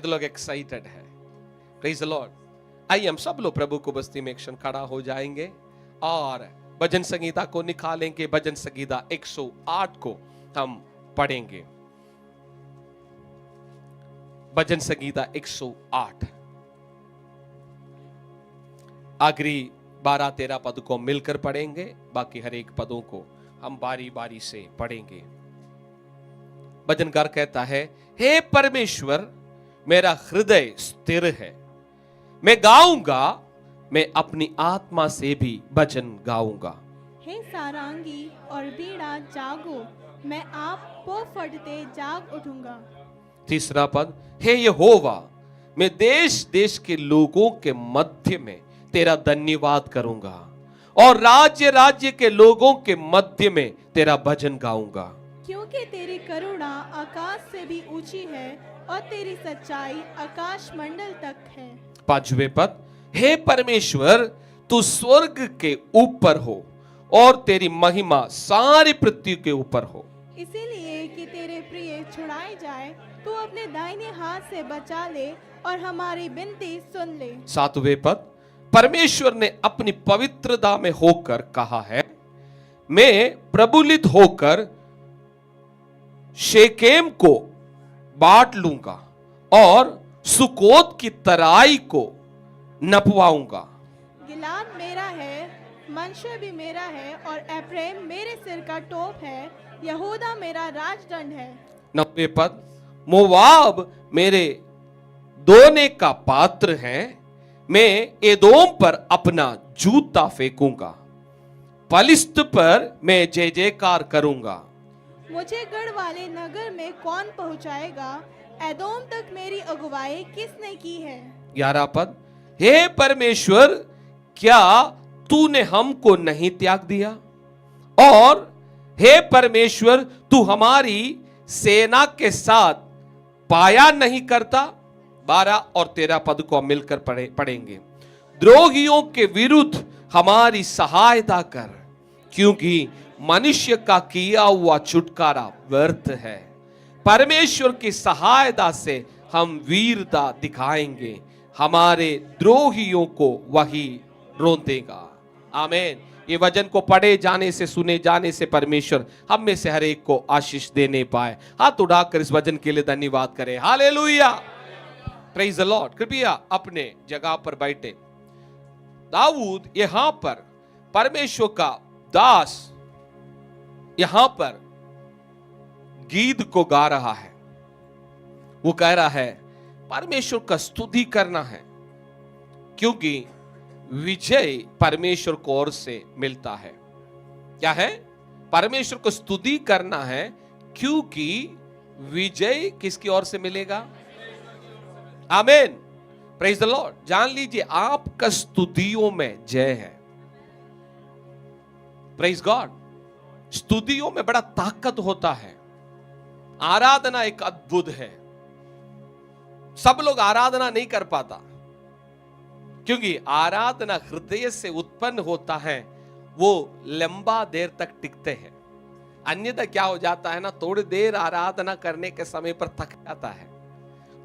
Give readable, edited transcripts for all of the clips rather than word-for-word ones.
कितने लोग एक्साइटेड है? Praise the Lord. आइए हम सब लोग प्रभु को बस्ती में एक क्षण खड़ा हो जाएंगे और भजन संगीता को निकालेंगे। भजन संगीता 108 को हम पढ़ेंगे। भजन संगीता 108 आखिरी 12-13 पद को मिलकर पढ़ेंगे, बाकी हर एक पदों को हम बारी बारी से पढ़ेंगे। भजनकार कहता है, हे परमेश्वर मेरा हृदय स्थिर है, मैं गाऊंगा, मैं अपनी आत्मा से भी भजन गाऊंगा। हे सारंगी और बीड़ा जागो, मैं आप पो फटते जाग उठूंगा। तीसरा पद, हे यहोवा मैं देश देश के लोगों के मध्य में तेरा धन्यवाद करूंगा और राज्य राज्य के लोगों के मध्य में तेरा भजन गाऊंगा। क्योंकि तेरी करुणा आकाश से भी ऊंची है और तेरी सच्चाई आकाश मंडल तक है। पांचवें पद, हे परमेश्वर तू स्वर्ग के ऊपर हो और तेरी महिमा सारी पृथ्वी के ऊपर हो। इसीलिए कि तेरे प्रिय छुड़ाए जाए, तू अपने दाहिने हाथ से बचा ले और हमारी विनती सुन ले। सातवें पद, परमेश्वर ने अपनी पवित्रता में होकर कहा है, मैं प्रबुलित होकर शेकेम को बांट लूंगा और सुकोत की तराई को नपवाऊंगा। गिलाद मेरा है, मनशे भी मेरा है और एफ्रेम मेरे सिर का टोप है, यहूदा मेरा राजदंड है। 90 पद, मोवाब मेरे दोने का पात्र है, मैं एदोम पर अपना जूता फेंकूंगा, पलिश्त पर मैं जय जयकार करूंगा। मुझे गढ़ वाले नगर में कौन पहुंचाएगा, एदोम तक मेरी अगुवाई किसने की है। 11 पद, हे परमेश्वर क्या तूने हमको नहीं त्याग दिया और हे परमेश्वर तू हमारी सेना के साथ पाया नहीं करता। 12 और 13 पद को हम मिलकर पढ़ेंगे। द्रोहियों के विरुद्ध हमारी सहायता कर, क्योंकि मनुष्य का किया हुआ छुटकारा व्यर्थ है। परमेश्वर की सहायता से हम वीरता दिखाएंगे, हमारे द्रोहियों को वही रोंदेगा। आमीन। ये वचन को पढ़े जाने से, सुने जाने से परमेश्वर हम में से हर एक को आशीष देने पाए। हाथ उठाकर इस वचन के लिए धन्यवाद करें। Hallelujah, praise the Lord. कृपया अपने जगह पर बैठे। दाऊद यहां पर परमेश्वर का दास यहां पर गीत को गा रहा है। वो कह रहा है परमेश्वर का स्तुति करना है, क्योंकि विजय परमेश्वर को ओर से मिलता है। क्या है? परमेश्वर को स्तुति करना है, क्योंकि विजय किसकी ओर से मिलेगा? आमीन, प्रेज द लॉर्ड। जान लीजिए आपका स्तुतियों में जय है। Praise God. स्तुतियों में बड़ा ताकत होता है। आराधना एक अद्भुत है। सब लोग आराधना नहीं कर पाता, क्योंकि आराधना हृदय से उत्पन्न होता है, वो लंबा देर तक टिकते हैं। अन्यथा क्या हो जाता है ना, थोड़ी देर आराधना करने के समय पर थक जाता है,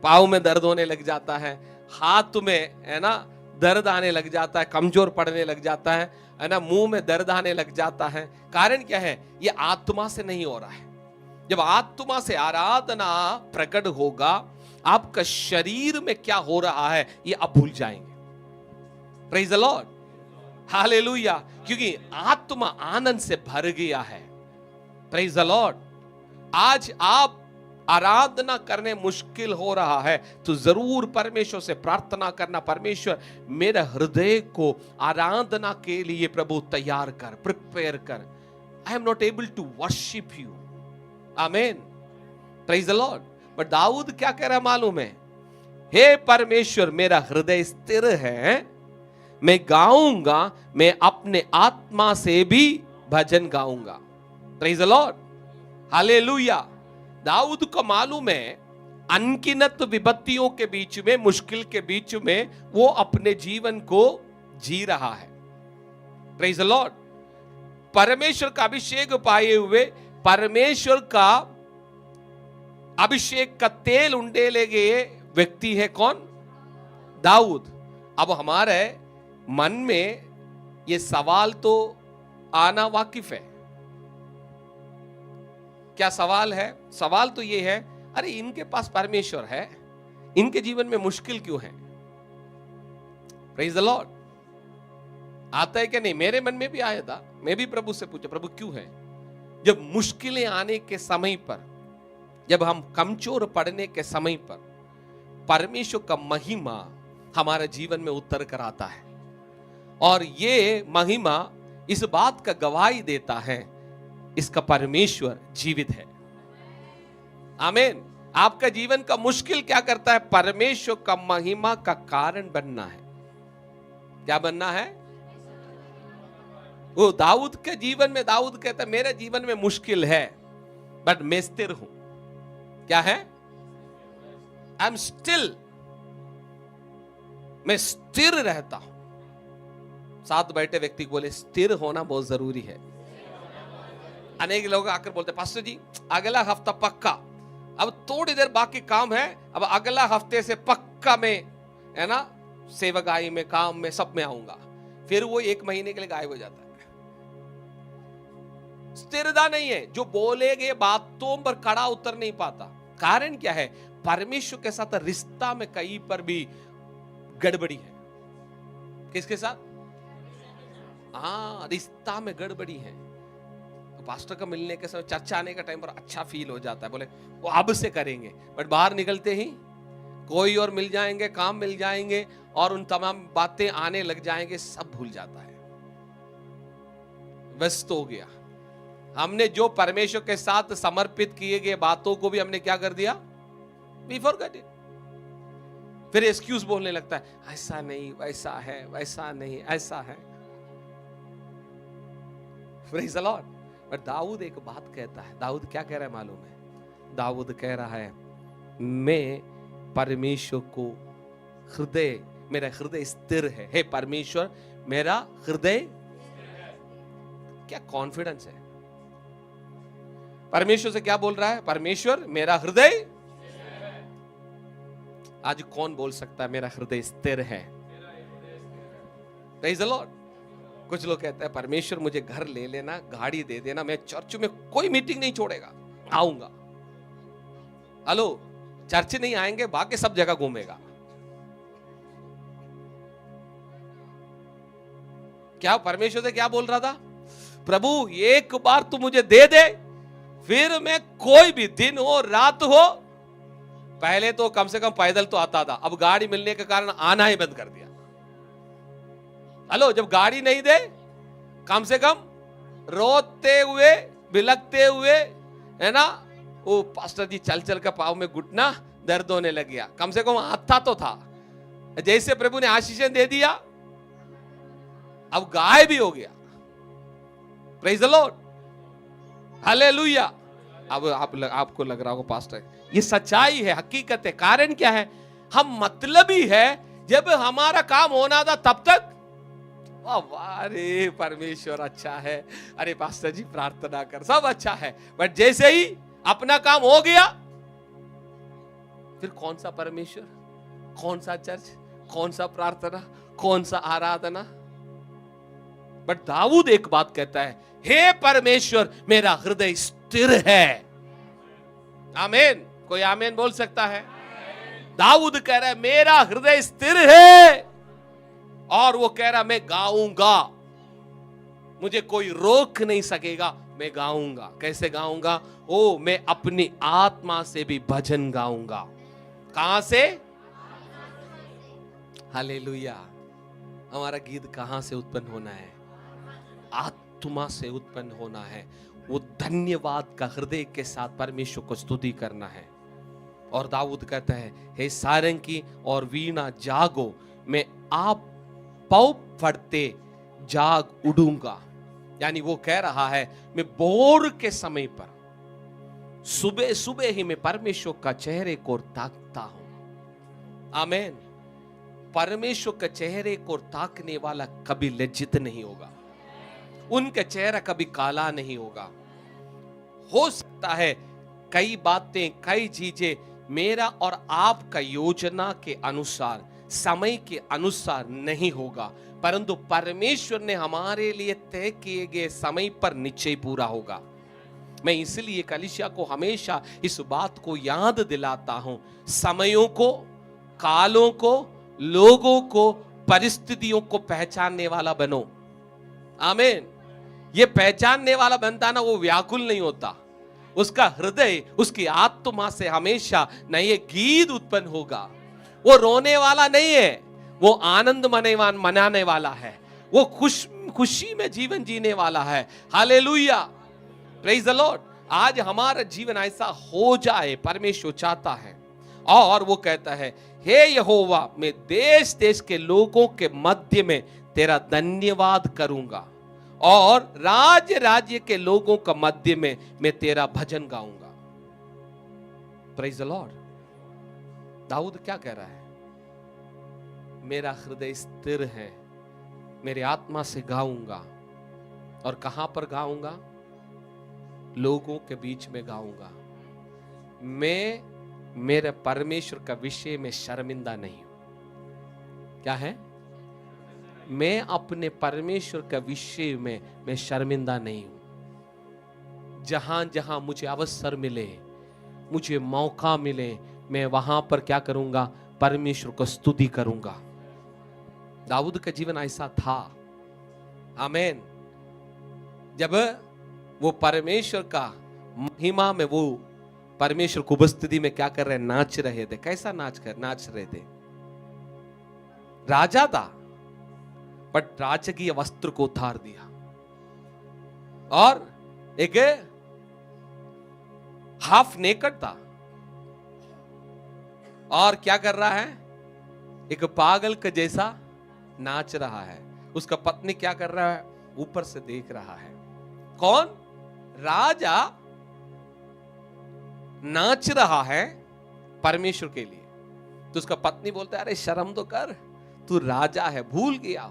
पाँव में दर्द होने लग जाता है, हाथ में है ना दर्द आने लग जाता है, कमजोर पड़ने लग जाता है ना, मुंह में दर्द आने लग जाता है। कारण क्या है? ये आत्मा से नहीं हो रहा है। जब आत्मा से आराधना प्रकट होगा, आपका शरीर में क्या हो रहा है ये आप भूल जाएंगे। Praise the lord, hallelujah. क्योंकि आत्मा आनंद से भर गया है। Praise the Lord. आज आप आराधना करने मुश्किल हो रहा है तो जरूर परमेश्वर से प्रार्थना करना, परमेश्वर मेरे हृदय को आराधना के लिए प्रभु तैयार कर, प्रिपेयर कर। I am not able to worship you. आमीन, प्रेज द लॉर्ड। बट दाऊद क्या कह रहा है मालूम है? हे परमेश्वर मेरा हृदय स्थिर है, मैं गाऊंगा, मैं अपने आत्मा से भी भजन गाऊंगा। Praise the lord, hallelujah. दाऊद को मालूम है अनगिनत विपत्तियों के बीच में, मुश्किल के बीच में वो अपने जीवन को जी रहा है। Praise the Lord. परमेश्वर का अभिषेक पाए हुए, परमेश्वर का अभिषेक का तेल उंडेले गए व्यक्ति है कौन? दाऊद। अब हमारे मन में ये सवाल तो आना वाकिफ है। क्या सवाल है? सवाल तो ये है, अरे इनके पास परमेश्वर है, इनके जीवन में मुश्किल क्यों है? Praise the Lord. आता है कि नहीं? मेरे मन में भी आया था, मैं भी प्रभु से पूछा, प्रभु क्यों है? जब मुश्किलें आने के समय पर, जब हम कमजोर पड़ने के समय पर, परमेश्वर का महिमा हमारे जीवन में उतर कर आता है। और ये महिमा इस बात का गवाही देता है, इसका परमेश्वर जीवित है। आमीन। आपका जीवन का मुश्किल क्या करता है? परमेश्वर का महिमा का कारण बनना है। क्या बनना है? वो दाऊद के जीवन में, दाऊद कहता है मेरे जीवन में मुश्किल है बट मैं स्थिर हूं। क्या है? आई एम स्टिल, मैं स्थिर रहता हूं। साथ बैठे व्यक्ति को बोले स्थिर होना बहुत जरूरी है। अनेक लोग आकर बोलते पास्टर जी अगला हफ्ता पक्का, अब थोड़ी देर बाकी काम है, अब अगला हफ्ते से पक्का मैं, है ना, सेवकाई में, काम में, सब में आऊंगा। फिर वो 1 महीने के लिए गायब हो जाता है। स्थिरता नहीं है। जो बोले गए बातों पर खड़ा उतर नहीं पाता। कारण क्या है? परमेश्वर के साथ रिश्ता में कहीं पर भी गड़बड़ी है। किसके साथ? हाँ, रिश्ता में गड़बड़ी है। तो पास्टर का मिलने के समय, चर्चा आने का टाइम पर अच्छा फील हो जाता है, बोले वो अब से करेंगे, बट बाहर निकलते ही कोई और मिल जाएंगे, काम मिल जाएंगे और उन तमाम बातें आने लग जाएंगे, सब भूल जाता है, व्यस्त हो गया। हमने जो परमेश्वर के साथ समर्पित किए गए बातों को भी हमने क्या कर दिया? We forgot it. फिर एक्सक्यूज बोलने लगता है, ऐसा नहीं, वैसा है, वैसा नहीं, ऐसा है। Praise the Lord. पर दाऊद एक बात कहता है। दाऊद क्या कह रहा है मालूम है? दाऊद कह रहा है मैं परमेश्वर को हृदय, मेरा हृदय स्थिर है। हे परमेश्वर मेरा हृदय, क्या कॉन्फिडेंस है। परमेश्वर से क्या बोल रहा है? परमेश्वर मेरा हृदय। आज कौन बोल सकता है मेरा हृदय स्थिर है? Praise the Lord. कुछ लोग कहते हैं परमेश्वर मुझे घर ले लेना, गाड़ी दे देना, मैं चर्च में कोई मीटिंग नहीं छोड़ेगा, आऊंगा। हेलो, चर्च नहीं आएंगे, बाकी सब जगह घूमेगा। क्या परमेश्वर से क्या बोल रहा था? प्रभु एक बार तू मुझे दे दे, फिर मैं कोई भी दिन हो रात हो, पहले तो कम से कम पैदल तो आता था, अब गाड़ी मिलने के कारण आना ही बंद कर दिया। हेलो, जब गाड़ी नहीं दे, कम से कम रोते हुए, बिलखते हुए, है ना, वो पास्टर जी चल चल कर पाँव में घुटना दर्द होने लग गया, कम से कम आता तो था। जैसे प्रभु ने आशीषें दे दिया, अब गायब भी हो गया। Praise the lord, hallelujah. अब आपको लग रहा होगा पास्टर ये सच्चाई है, हकीकत है। कारण क्या है? हम मतलबी है। जब हमारा काम होना था तब तक अरे परमेश्वर अच्छा है, अरे पास्टर जी प्रार्थना कर, सब अच्छा है, बट जैसे ही अपना काम हो गया, फिर कौन सा परमेश्वर, कौन सा चर्च, कौन सा प्रार्थना, कौन सा आराधना। बट दाऊद एक बात कहता है, हे परमेश्वर मेरा हृदय स्थिर है। आमीन। कोई आमीन बोल सकता है? दाऊद कह रहा है मेरा हृदय स्थिर है, और वो कह रहा मैं गाऊंगा, मुझे कोई रोक नहीं सकेगा, मैं गाऊंगा। कैसे गाऊंगा? ओ, मैं अपनी आत्मा से भी भजन गाऊंगा। कहां से? हालेलुया। हमारा गीत कहां से उत्पन्न होना है? आत्मा से उत्पन्न होना है। वो धन्यवाद का हृदय के साथ परमेश्वर को स्तुति करना है। और दाऊद कहता है, हे सारंगी और वीणा जागो, मैं आप पाँव फड़ते जाग उड़ूंगा। यानी वो कह रहा है मैं भोर के समय पर, सुबह सुबह ही मैं परमेश्वर का चेहरे को ताकता हूं। आमीन। परमेश्वर के चेहरे को ताकने वाला कभी लज्जित नहीं होगा, उनका चेहरा कभी काला नहीं होगा। हो सकता है कई बातें, कई चीजें मेरा और आपका योजना के अनुसार, समय के अनुसार नहीं होगा, परंतु परमेश्वर ने हमारे लिए तय किए गए समय पर निश्चय पूरा होगा। मैं इसलिए कलीसिया को हमेशा इस बात को याद दिलाता हूं, समयों को, कालों को, लोगों को, परिस्थितियों को पहचानने वाला बनो। आमीन। ये पहचानने वाला बनता ना, वो व्याकुल नहीं होता, उसका हृदय, उसकी आत्मा से हमेशा नए गीत उत्पन्न होगा। वो रोने वाला नहीं है, वो आनंद मनाने वाला है, वो खुशी में जीवन जीने वाला है। Hallelujah, praise the Lord. आज हमारा जीवन ऐसा हो जाए, परमेश्वर चाहता है। और वो कहता है, हे यहोवा, मैं देश देश के लोगों के मध्य में तेरा धन्यवाद करूंगा और राज्य राज्य के लोगों का मध्य में मैं तेरा भजन गाऊंगा। Praise the lord. दाऊद क्या कह रहा है? मेरा हृदय स्थिर है, मेरी आत्मा से गाऊंगा। और कहां पर गाऊंगा? लोगों के बीच में गाऊंगा। मैं मेरे परमेश्वर का विषय में शर्मिंदा नहीं हूं। क्या है? मैं अपने परमेश्वर का विषय में मैं शर्मिंदा नहीं हूं। जहां जहां मुझे अवसर मिले, मुझे मौका मिले, मैं वहां पर क्या करूंगा? परमेश्वर को स्तुति करूंगा। दाऊद का जीवन ऐसा था। आमीन। जब वो परमेश्वर का महिमा में, वो परमेश्वर की उपस्थिति में क्या कर रहे? नाच रहे थे। कैसा नाच रहे थे? राजा था, बट राजकीय वस्त्र को उतार दिया और एक हाफ नेकेड था। और क्या कर रहा है? एक पागल के जैसा नाच रहा है। उसका पत्नी क्या कर रहा है? ऊपर से देख रहा है। कौन? राजा नाच रहा है परमेश्वर के लिए। तो उसका पत्नी बोलता है, अरे शर्म तो कर, तू राजा है, भूल गया।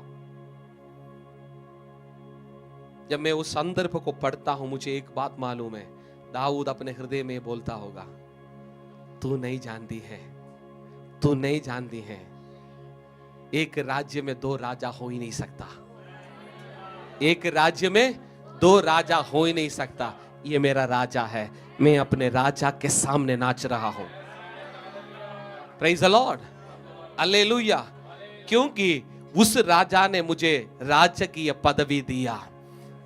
जब मैं उस संदर्भ को पढ़ता हूं, मुझे एक बात मालूम है, दाऊद अपने हृदय में बोलता होगा, तू नहीं जानती है, तू नहीं जानती है, एक राज्य में दो राजा हो ही नहीं सकता। एक राज्य में दो राजा हो ही नहीं सकता। ये मेरा राजा है, मैं अपने राजा के सामने नाच रहा हूं। Praise the lord, hallelujah. क्योंकि उस राजा ने मुझे राजकीय पदवी दिया,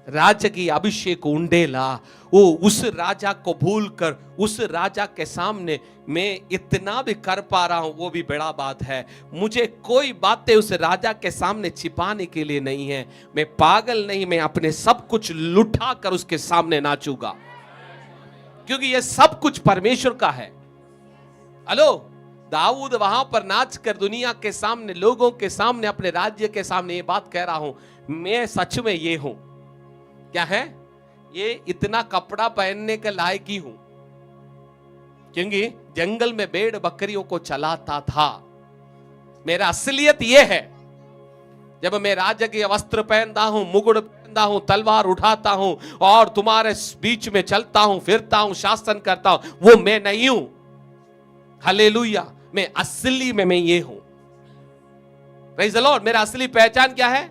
राजकीय अभिषेक उंडेला। वो उस राजा को भूलकर उस राजा के सामने मैं इतना भी कर पा रहा हूं, वो भी बड़ा बात है। मुझे कोई बातें उस राजा के सामने छिपाने के लिए नहीं है। मैं पागल नहीं, मैं अपने सब कुछ लुटा कर उसके सामने नाचूंगा, क्योंकि ये सब कुछ परमेश्वर का है। हेलो, दाऊद वहां पर नाच कर दुनिया के सामने, लोगों के सामने, अपने राज्य के सामने ये बात कह रहा हूं, मैं सच में ये हूं। क्या है? ये इतना कपड़ा पहनने के लायक ही हूं, क्योंकि जंगल में भेड़ बकरियों को चलाता था। मेरा असलियत ये है, जब मैं राजकीय वस्त्र पहनता हूं, मुकुट पहनता हूं, तलवार उठाता हूं और तुम्हारे बीच में चलता हूं, फिरता हूं, शासन करता हूं, वो मैं नहीं हूं। हालेलुया। मैं असली में मैं ये हूं। Praise the Lord. मेरा असली पहचान क्या है?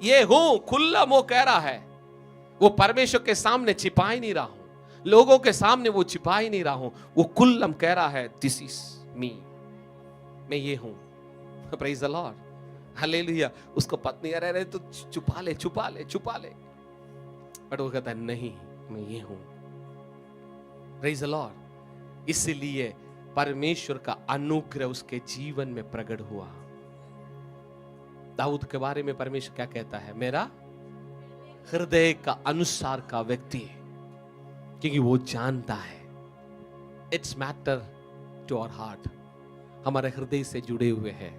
ये हूं। खुला मुंह कह रहा है, वो परमेश्वर के सामने छिपा ही नहीं रहा हूं, लोगों के सामने वो छिपा ही नहीं रहा हूं, वो खुल्लम कह रहा है, दिस इज मी, मैं ये हूं। Praise the lord, hallelujah. उसको पत्नी कह रहे तो छुपा ले, छुपा ले, छुपा ले, बट वो कहता है नहीं, मैं ये हूं। Praise the Lord. इसलिए परमेश्वर का अनुग्रह उसके जीवन में प्रकट हुआ। दाऊद के बारे में परमेश्वर क्या कहता है? मेरा हृदय का अनुसार का व्यक्ति, क्योंकि वो जानता है, it's matter to our heart, हमारे हृदय से जुड़े हुए हैं।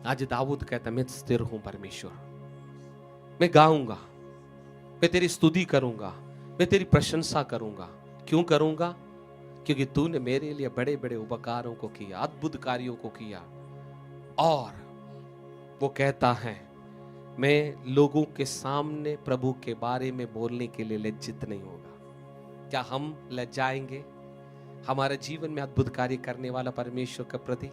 आज दाऊद कहता है, मैं स्थिर हूं परमेश्वर, मैं गाऊंगा, मैं तेरी स्तुति करूंगा, मैं तेरी प्रशंसा करूंगा। क्यों करूंगा? क्योंकि तूने मेरे लिए बड़े बड़े उपकारों को किया, अद्भुत कार्यों को किया। और वो कहता है, मैं लोगों के सामने प्रभु के बारे में बोलने के लिए लज्जित नहीं होगा। क्या हम लज्जाएंगे? हमारे जीवन में अद्भुत कार्य करने वाला परमेश्वर के प्रति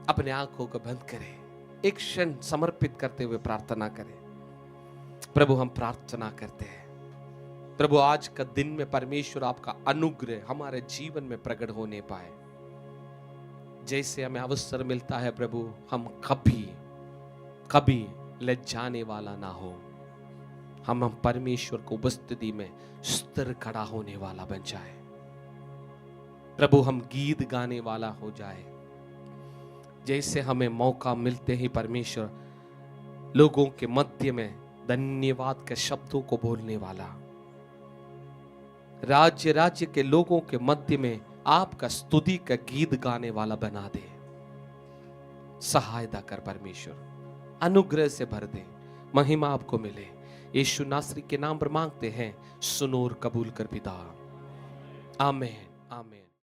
अपने आंखों को बंद करें, एक क्षण समर्पित करते हुए प्रार्थना करें। प्रभु हम प्रार्थना करते हैं, प्रभु आज का दिन में परमेश्वर आपका अनुग्रह हमारे जीवन में प्रकट होने पाए। जैसे हमें अवसर मिलता है प्रभु, हम कभी लज्जाने वाला ना हो, हम परमेश्वर को उपस्थिति में स्थिर खड़ा होने वाला बन जाए। प्रभु हम गीत गाने वाला हो जाए, जैसे हमें मौका मिलते ही परमेश्वर लोगों के मध्य में धन्यवाद के शब्दों को बोलने वाला, राज्य के लोगों के मध्य में आपका स्तुति का गीत गाने वाला बना दे। सहायता कर परमेश्वर, अनुग्रह से भर दे, महिमा आपको मिले। यीशु नासरी के नाम पर मांगते हैं, सुनो और कबूल कर पिता। आमीन आमीन।